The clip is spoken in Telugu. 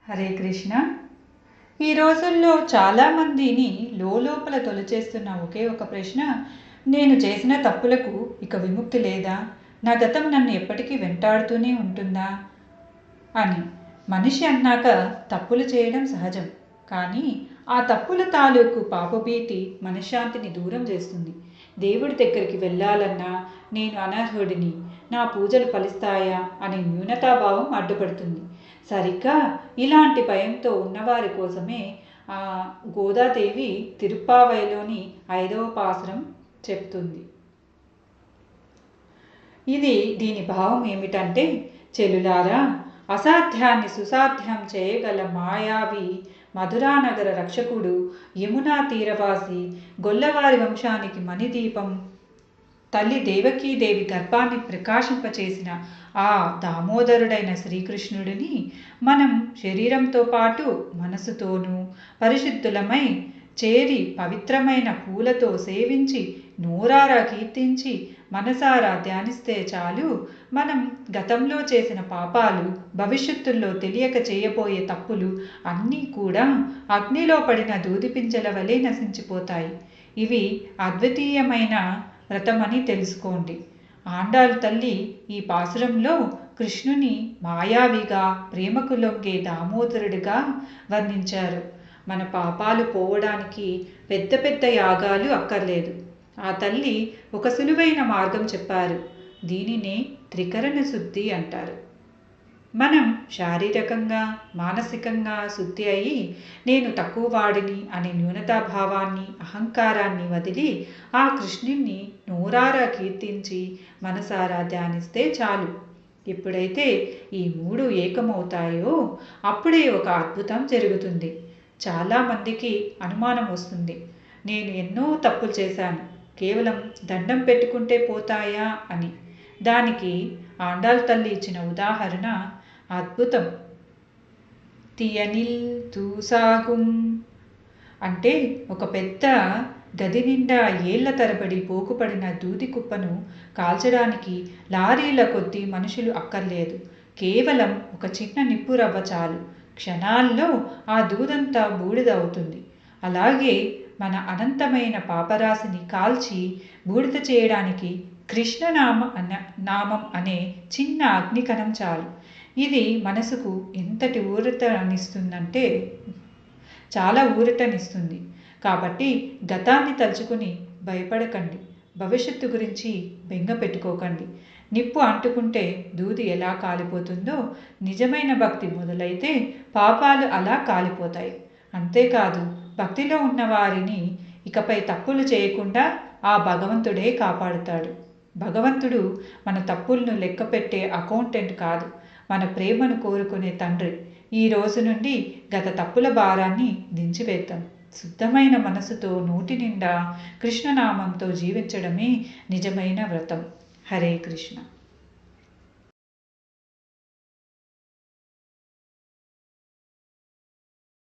హరే కృష్ణ. ఈ రోజుల్లో చాలామందిని లోపల తొలిచేస్తున్న ఒకే ఒక ప్రశ్న, నేను చేసిన తప్పులకు ఇక విముక్తి లేదా, నా గతం నన్ను ఎప్పటికీ వెంటాడుతూనే ఉంటుందా అని. మనిషి అన్నాక తప్పులు చేయడం సహజం. కానీ ఆ తప్పుల తాలూకు పాపభీతి మనశ్శాంతిని దూరం చేస్తుంది. దేవుడి దగ్గరికి వెళ్ళాలన్నా నేను అనర్హుడిని, నా పూజలు ఫలిస్తాయా అనే న్యూనతాభావం అడ్డుపడుతుంది. సరిగ్గా ఇలాంటి భయంతో ఉన్నవారి కోసమే గోదాదేవి తిరుప్పావైలోని 5వ పాసురం చెప్తుంది. దీని భావం ఏమిటంటే, చెలులారా, అసాధ్యాన్ని సుసాధ్యం చేయగల మాయావి మధురానగర రక్షకుడు, యమునా తీరవాసి, గొల్లవారి వంశానికి మణిదీపం, తల్లి దేవకీదేవి గర్భాన్ని ప్రకాశింపచేసిన ఆ దామోదరుడైన శ్రీకృష్ణుడిని మనం శరీరంతో పాటు మనసుతోనూ పరిశుద్ధులమై చేరి పవిత్రమైన పూలతో సేవించి నోరారా కీర్తించి మనసారా ధ్యానిస్తే చాలు. మనం గతంలో చేసిన పాపాలు, భవిష్యత్తులో తెలియక చేయబోయే తప్పులు అన్నీ కూడా అగ్నిలో పడిన దూదిపింజల వలె నశించిపోతాయి. ఇవి అద్వితీయమైన వ్రతమని తెలుసుకోండి. ఆండాళ్ తల్లి ఈ పాసురంలో కృష్ణుని మాయావిగా, ప్రేమకు లొంగే దామోదరుడిగా వర్ణించారు. మన పాపాలు పోవడానికి పెద్ద పెద్ద యాగాలు అక్కర్లేదు. ఆ తల్లి ఒక సులువైన మార్గం చెప్పారు. దీనినే త్రికరణ శుద్ధి అంటారు. మనం శారీరకంగా, మానసికంగా శుద్ధి అయి నేను తక్కువ వాడిని అనే న్యూనతాభావాన్ని, అహంకారాన్ని వదిలి ఆ కృష్ణుణ్ణి నోరారా కీర్తించి మనసారా ధ్యానిస్తే చాలు. ఎప్పుడైతే ఈ 3 ఏకమవుతాయో అప్పుడే ఒక అద్భుతం జరుగుతుంది. చాలామందికి అనుమానం వస్తుంది, నేను ఎన్నో తప్పులు చేశాను, కేవలం దండం పెట్టుకుంటే పోతాయా అని. దానికి ఆండాళ్ తల్లి ఇచ్చిన ఉదాహరణ అద్భుతం. తియనిల్ తూసాగుం అంటే, ఒక పెద్ద గది నిండా ఏళ్ల తరబడి పోకుపడిన దూది కుప్పను కాల్చడానికి లారీల కొద్దీ మనుషులు అక్కర్లేదు. కేవలం ఒక చిన్న నిప్పు రవ్వ చాలు. క్షణాల్లో ఆ దూదంతా బూడిదవుతుంది. అలాగే మన అనంతమైన పాపరాశిని కాల్చి బూడిద చేయడానికి నామం అనే చిన్న అగ్నికణం చాలు. ఇది మనసుకు ఎంతటి ఊరటనిస్తుందంటే చాలా ఊరటనిస్తుంది. కాబట్టి గతాన్ని తలుచుకుని భయపడకండి, భవిష్యత్తు గురించి బెంగ పెట్టుకోకండి. నిప్పు అంటుకుంటే దూది ఎలా కాలిపోతుందో, నిజమైన భక్తి మొదలైతే పాపాలు అలా కాలిపోతాయి. అంతేకాదు, భక్తిలో ఉన్న వారిని ఇకపై తప్పులు చేయకుండా ఆ భగవంతుడే కాపాడుతాడు. భగవంతుడు మన తప్పులను లెక్కపెట్టే అకౌంటెంట్ కాదు, మన ప్రేమను కోరుకునే తండ్రి. ఈ రోజు నుండి గత తప్పుల భారాన్ని దించివేద్దాం. శుద్ధమైన మనసుతో నోటి నిండా కృష్ణనామంతో జీవించడమే నిజమైన వ్రతం. హరే కృష్ణ.